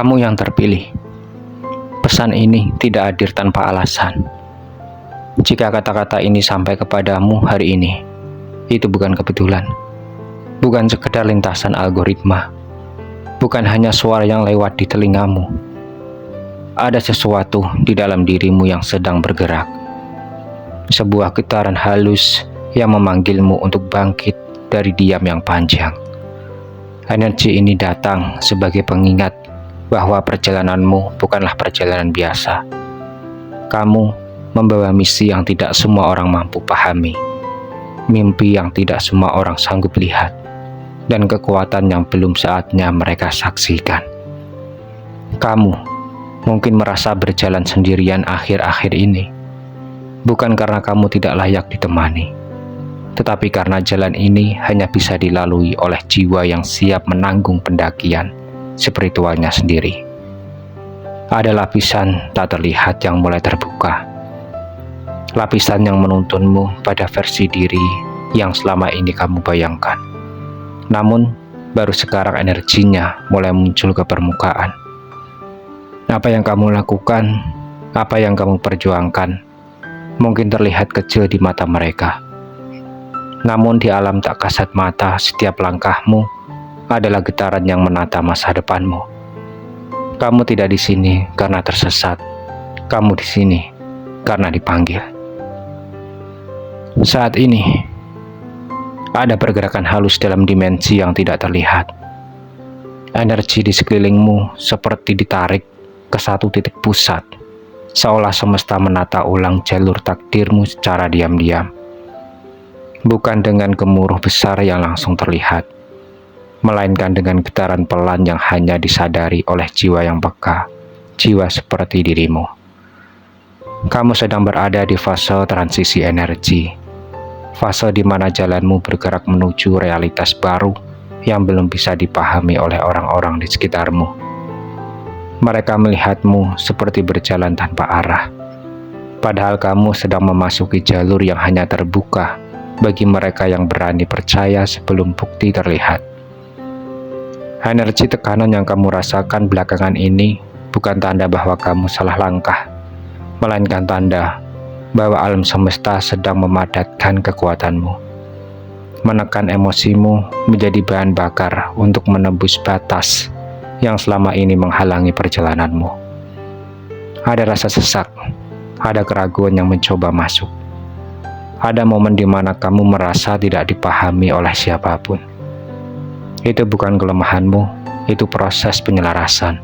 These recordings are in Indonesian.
Kamu yang terpilih. Pesan ini tidak hadir tanpa alasan. Jika kata-kata ini sampai kepadamu hari ini, itu bukan kebetulan. Bukan sekedar lintasan algoritma. Bukan hanya suara yang lewat di telingamu. Ada sesuatu di dalam dirimu yang sedang bergerak. Sebuah getaran halus yang memanggilmu untuk bangkit dari diam yang panjang. Energi ini datang sebagai pengingat bahwa perjalananmu bukanlah perjalanan biasa. Kamu membawa misi yang tidak semua orang mampu pahami, mimpi yang tidak semua orang sanggup lihat, dan kekuatan yang belum saatnya mereka saksikan. Kamu mungkin merasa berjalan sendirian akhir-akhir ini, bukan karena kamu tidak layak ditemani, tetapi karena jalan ini hanya bisa dilalui oleh jiwa yang siap menanggung pendakian spiritualnya sendiri. Ada lapisan tak terlihat yang mulai terbuka. Lapisan yang menuntunmu pada versi diri yang selama ini kamu bayangkan. Namun, baru sekarang energinya mulai muncul ke permukaan. Apa yang kamu lakukan, apa yang kamu perjuangkan, mungkin terlihat kecil di mata mereka. Namun di alam tak kasat mata, setiap langkahmu adalah getaran yang menata masa depanmu. Kamu tidak di sini karena tersesat. Kamu di sini karena dipanggil. Saat ini, ada pergerakan halus dalam dimensi yang tidak terlihat. Energi di sekelilingmu seperti ditarik ke satu titik pusat, seolah semesta menata ulang jalur takdirmu secara diam-diam. Bukan dengan gemuruh besar yang langsung terlihat, melainkan dengan getaran pelan yang hanya disadari oleh jiwa yang peka, jiwa seperti dirimu. Kamu sedang berada di fase transisi energi, fase di mana jalanmu bergerak menuju realitas baru yang belum bisa dipahami oleh orang-orang di sekitarmu. Mereka melihatmu seperti berjalan tanpa arah, padahal kamu sedang memasuki jalur yang hanya terbuka bagi mereka yang berani percaya sebelum bukti terlihat. Energi tekanan yang kamu rasakan belakangan ini bukan tanda bahwa kamu salah langkah, melainkan tanda bahwa alam semesta sedang memadatkan kekuatanmu, menekan emosimu menjadi bahan bakar untuk menembus batas yang selama ini menghalangi perjalananmu. Ada rasa sesak, ada keraguan yang mencoba masuk. Ada momen di mana kamu merasa tidak dipahami oleh siapapun. Itu bukan kelemahanmu, itu proses penyelarasan.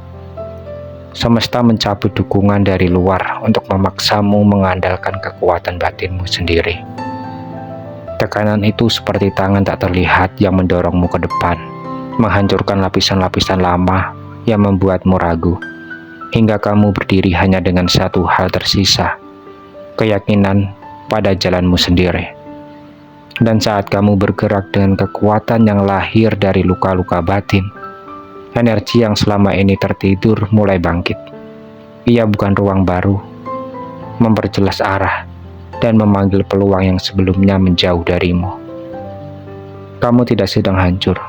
Semesta mencabut dukungan dari luar untuk memaksamu mengandalkan kekuatan batinmu sendiri. Tekanan itu seperti tangan tak terlihat yang mendorongmu ke depan, menghancurkan lapisan-lapisan lama yang membuatmu ragu, hingga kamu berdiri hanya dengan satu hal tersisa, keyakinan pada jalanmu sendiri. Dan saat kamu bergerak dengan kekuatan yang lahir dari luka-luka batin, energi yang selama ini tertidur mulai bangkit. Ia bukan ruang baru, memperjelas arah, dan memanggil peluang yang sebelumnya menjauh darimu. Kamu tidak sedang hancur,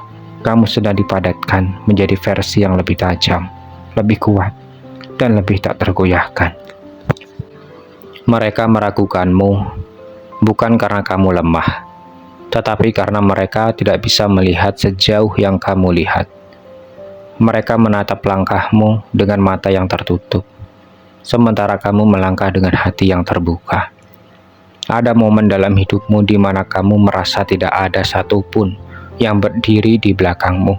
kamu sedang dipadatkan menjadi versi yang lebih tajam, lebih kuat, dan lebih tak tergoyahkan. Mereka meragukanmu bukan karena kamu lemah, tetapi karena mereka tidak bisa melihat sejauh yang kamu lihat. Mereka menatap langkahmu dengan mata yang tertutup, sementara kamu melangkah dengan hati yang terbuka. Ada momen dalam hidupmu di mana kamu merasa tidak ada satupun yang berdiri di belakangmu.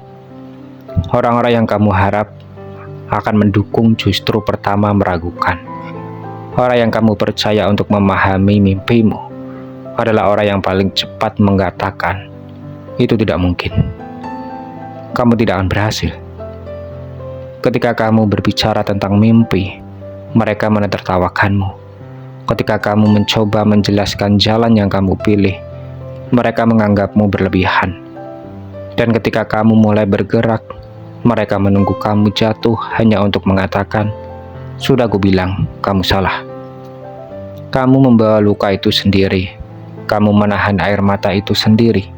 Orang-orang yang kamu harap akan mendukung justru pertama meragukan. Orang yang kamu percaya untuk memahami mimpimu adalah orang yang paling cepat mengatakan, itu tidak mungkin. Kamu tidak akan berhasil. Ketika kamu berbicara tentang mimpi, mereka menertawakanmu. Ketika kamu mencoba menjelaskan jalan yang kamu pilih, mereka menganggapmu berlebihan. Dan ketika kamu mulai bergerak, mereka menunggu kamu jatuh hanya untuk mengatakan, sudah aku bilang, kamu salah. Kamu membawa luka itu sendiri. Kamu menahan air mata itu sendiri.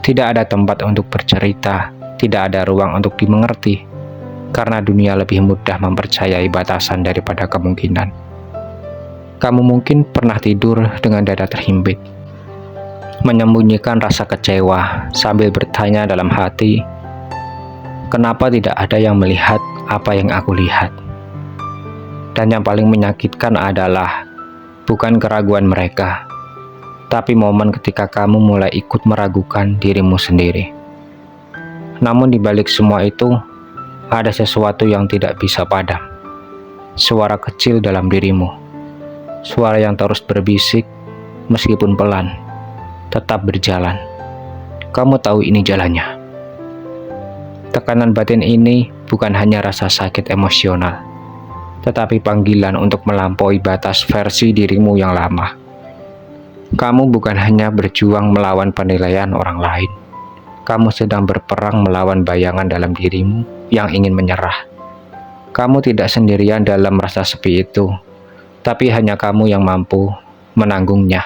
Tidak ada tempat untuk bercerita, tidak ada ruang untuk dimengerti. karena dunia lebih mudah mempercayai batasan daripada kemungkinan. Kamu mungkin pernah tidur dengan dada terhimpit, menyembunyikan rasa kecewa sambil bertanya dalam hati, kenapa tidak ada yang melihat apa yang aku lihat? Dan yang paling menyakitkan adalah bukan keraguan mereka, tapi momen ketika kamu mulai ikut meragukan dirimu sendiri. Namun di balik semua itu, ada sesuatu yang tidak bisa padam. Suara kecil dalam dirimu. Suara yang terus berbisik, meskipun pelan, tetap berjalan. Kamu tahu ini jalannya. Tekanan batin ini bukan hanya rasa sakit emosional, tetapi panggilan untuk melampaui batas versi dirimu yang lama. Kamu bukan hanya berjuang melawan penilaian orang lain. Kamu sedang berperang melawan bayangan dalam dirimu yang ingin menyerah. Kamu tidak sendirian dalam rasa sepi itu, tapi hanya kamu yang mampu menanggungnya.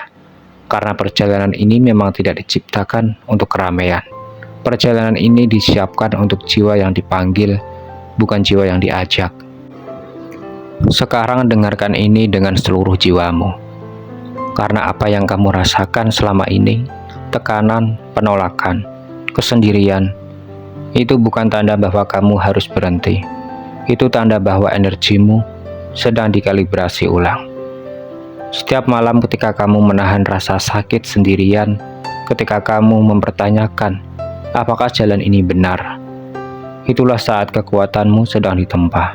Karena perjalanan ini memang tidak diciptakan untuk keramaian. Perjalanan ini disiapkan untuk jiwa yang dipanggil, bukan jiwa yang diajak. Sekarang dengarkan ini dengan seluruh jiwamu. Karena apa yang kamu rasakan selama ini, tekanan, penolakan, kesendirian, itu bukan tanda bahwa kamu harus berhenti. Itu tanda bahwa energimu sedang dikalibrasi ulang. Setiap malam ketika kamu menahan rasa sakit sendirian, ketika kamu mempertanyakan, apakah jalan ini benar? Itulah saat kekuatanmu sedang ditempa.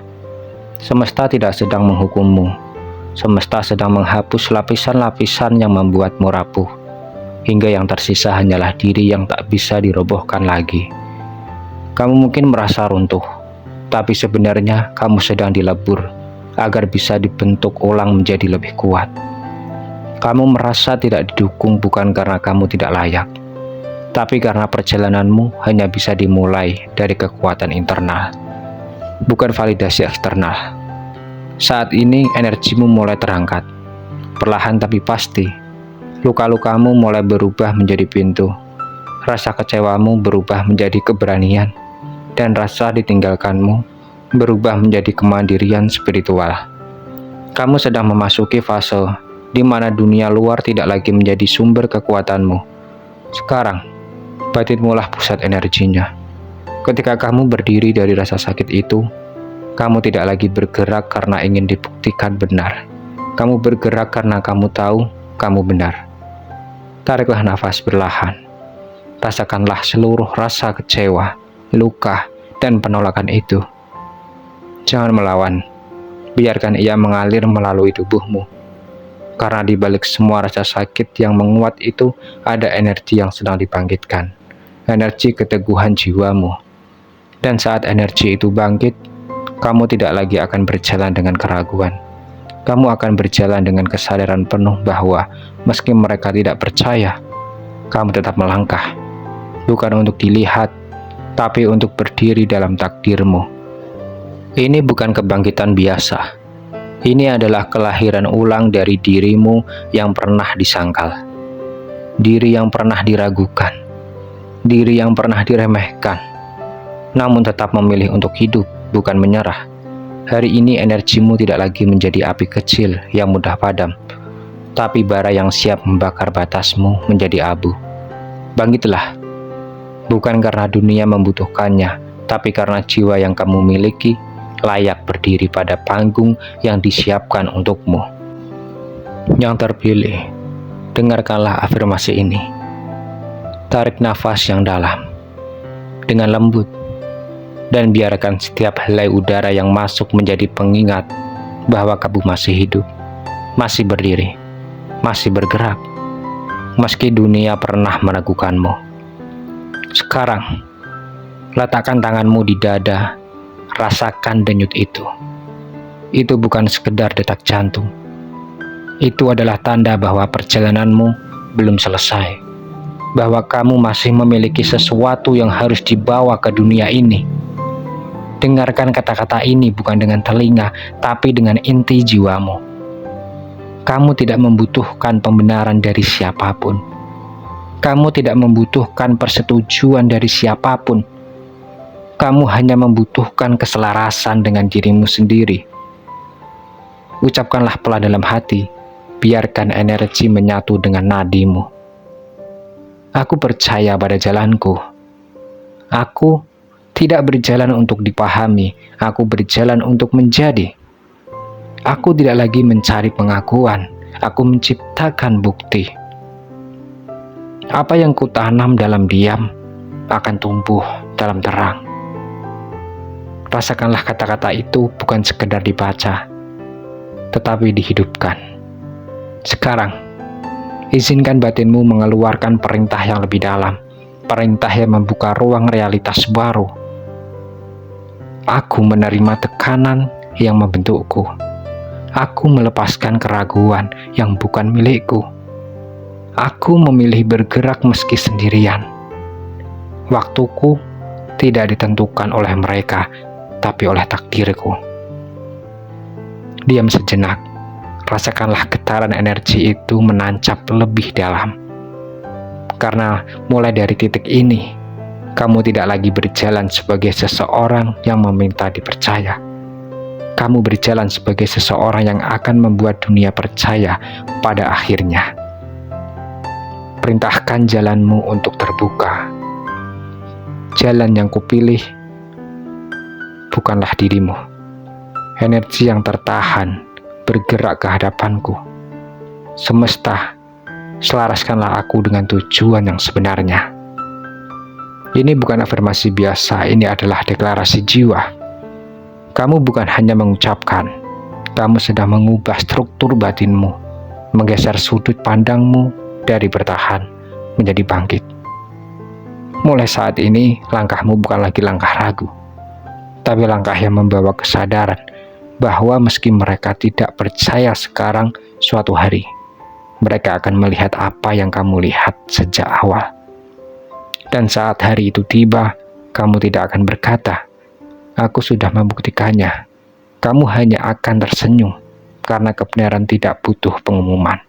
Semesta tidak sedang menghukummu. Semesta sedang menghapus lapisan-lapisan yang membuatmu rapuh, hingga yang tersisa hanyalah diri yang tak bisa dirobohkan lagi. Kamu mungkin merasa runtuh, tapi sebenarnya kamu sedang dilebur agar bisa dibentuk ulang menjadi lebih kuat. Kamu merasa tidak didukung bukan karena kamu tidak layak, tapi karena perjalananmu hanya bisa dimulai dari kekuatan internal, bukan validasi eksternal. Saat ini energimu mulai terangkat, perlahan tapi pasti. Luka-lukamu mulai berubah menjadi pintu, rasa kecewamu berubah menjadi keberanian, dan rasa ditinggalkanmu berubah menjadi kemandirian spiritual. Kamu sedang memasuki fase di mana dunia luar tidak lagi menjadi sumber kekuatanmu. Sekarang, batinmulah pusat energinya. Ketika kamu berdiri dari rasa sakit itu, kamu tidak lagi bergerak karena ingin dibuktikan benar. Kamu bergerak karena kamu tahu kamu benar. Tariklah nafas perlahan. Rasakanlah seluruh rasa kecewa, luka, dan penolakan itu. Jangan melawan. Biarkan ia mengalir melalui tubuhmu. Karena di balik semua rasa sakit yang menguat itu, ada energi yang sedang dibangkitkan. Energi keteguhan jiwamu. Dan saat energi itu bangkit, kamu tidak lagi akan berjalan dengan keraguan. Kamu akan berjalan dengan kesadaran penuh bahwa meski mereka tidak percaya, kamu tetap melangkah. Bukan untuk dilihat, tapi untuk berdiri dalam takdirmu. Ini bukan kebangkitan biasa. Ini adalah kelahiran ulang dari dirimu yang pernah disangkal. Diri yang pernah diragukan. Diri yang pernah diremehkan. Namun tetap memilih untuk hidup, bukan menyerah. Hari ini energimu tidak lagi menjadi api kecil yang mudah padam, tapi bara yang siap membakar batasmu menjadi abu. Bangkitlah, bukan karena dunia membutuhkannya, tapi karena jiwa yang kamu miliki layak berdiri pada panggung yang disiapkan untukmu. Yang terpilih, dengarkanlah afirmasi ini. Tarik nafas yang dalam dengan lembut, dan biarkan setiap helai udara yang masuk menjadi pengingat bahwa kamu masih hidup, masih berdiri, masih bergerak, meski dunia pernah meragukanmu. Sekarang, letakkan tanganmu di dada, rasakan denyut itu. Itu bukan sekedar detak jantung. Itu adalah tanda bahwa perjalananmu belum selesai, bahwa kamu masih memiliki sesuatu yang harus dibawa ke dunia ini. Dengarkan kata-kata ini bukan dengan telinga, tapi dengan inti jiwamu. Kamu tidak membutuhkan pembenaran dari siapapun. Kamu tidak membutuhkan persetujuan dari siapapun. Kamu hanya membutuhkan keselarasan dengan dirimu sendiri. Ucapkanlah pelan dalam hati, biarkan energi menyatu dengan nadimu. Aku percaya pada jalanku. Aku tidak berjalan untuk dipahami, aku berjalan untuk menjadi. Aku tidak lagi mencari pengakuan, aku menciptakan bukti. Apa yang kutanam dalam diam akan tumbuh dalam terang. Rasakanlah kata-kata itu bukan sekedar dibaca, tetapi dihidupkan. Sekarang, izinkan batinmu mengeluarkan perintah yang lebih dalam, perintah yang membuka ruang realitas baru. Aku menerima tekanan yang membentukku. Aku melepaskan keraguan yang bukan milikku. Aku memilih bergerak meski sendirian. Waktuku tidak ditentukan oleh mereka, tapi oleh takdirku. Diam sejenak, rasakanlah getaran energi itu menancap lebih dalam. Karena mulai dari titik ini, kamu tidak lagi berjalan sebagai seseorang yang meminta dipercaya. Kamu berjalan sebagai seseorang yang akan membuat dunia percaya pada akhirnya. Perintahkan jalanmu untuk terbuka. Jalan yang kupilih bukanlah dirimu. Energi yang tertahan bergerak ke hadapanku. Semesta, selaraskanlah aku dengan tujuan yang sebenarnya. Ini bukan afirmasi biasa, ini adalah deklarasi jiwa. Kamu bukan hanya mengucapkan, kamu sedang mengubah struktur batinmu, menggeser sudut pandangmu dari bertahan menjadi bangkit. Mulai saat ini, langkahmu bukan lagi langkah ragu, tapi langkah yang membawa kesadaran bahwa meski mereka tidak percaya sekarang, suatu hari mereka akan melihat apa yang kamu lihat sejak awal. Dan saat hari itu tiba, kamu tidak akan berkata, "Aku sudah membuktikannya." Kamu hanya akan tersenyum, karena kebenaran tidak butuh pengumuman.